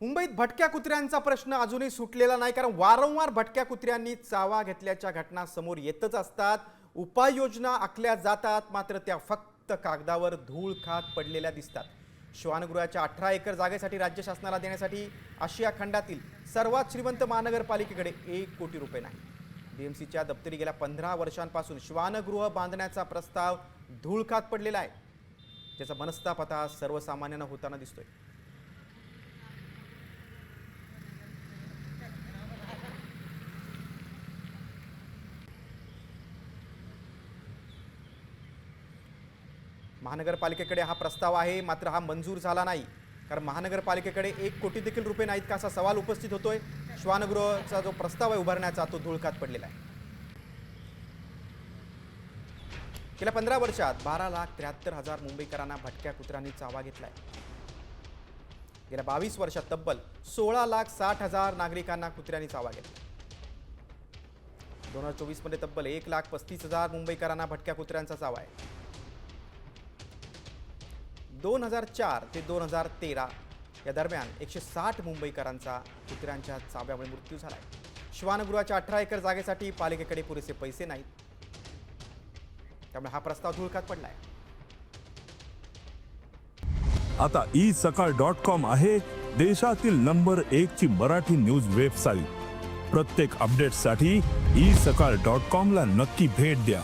मुंबईत भटक्या कुत्र्यांचा प्रश्न अजूनही सुटलेला नाही, कारण वारंवार भटक्या कुत्र्यांनी चावा घेतल्याच्या घटना समोर येतच असतात. उपाययोजना आखल्या जातात, मात्र त्या फक्त कागदावर धूळ खात पडलेल्या दिसतात. श्वानगृहाच्या 18 एकर जागेसाठी राज्य शासनाला देण्यासाठी आशिया खंडातील सर्वात श्रीमंत महानगरपालिकेकडे 1 कोटी रुपये नाही. बीएमसीच्या दप्तरी गेल्या 15 वर्षांपासून श्वानगृह बांधण्याचा प्रस्ताव धूळ खात पडलेला आहे, ज्याचा मनस्ताप आता सर्वसामान्यांना होताना दिसतोय. महानगरपालिकेकडे हा प्रस्ताव आहे, मात्र हा मंजूर झाला नाही, कारण महानगरपालिकेकडे 1 कोटी देखील रुपये नाहीत का, असा सवाल उपस्थित होतोय. श्वानगृहाचा जो प्रस्ताव आहे उभारण्याचा, तो धुळकात पडलेला आहे. गेल्या 15 वर्षात 12,73,000 मुंबईकरांना भटक्या कुत्र्यांनी चावा घेतलाय. गेल्या 22 वर्षात तब्बल 16,60,000 नागरिकांना कुत्र्यांनी चावा घेतला. 2024 मध्ये तब्बल 1,35,000 मुंबईकरांना भटक्या कुत्र्यांचा चावा आहे. 2004 ते 2013 या दरम्यान 160 मुंबईकरांचा कुत्र्यांच्या चाव्यामुळे मृत्यू झालाय. श्वानगृहाच्या 18 एकर जागेसाठी पालिकेकडे पुरेसे पैसे नाहीत, त्यामुळे हा प्रस्ताव धुळकात पडलाय. आता isakal.com आहे देशातील नंबर 1 ची मराठी न्यूज वेबसाईट. प्रत्येक अपडेटसाठी isakal.com ला नक्की भेट द्या.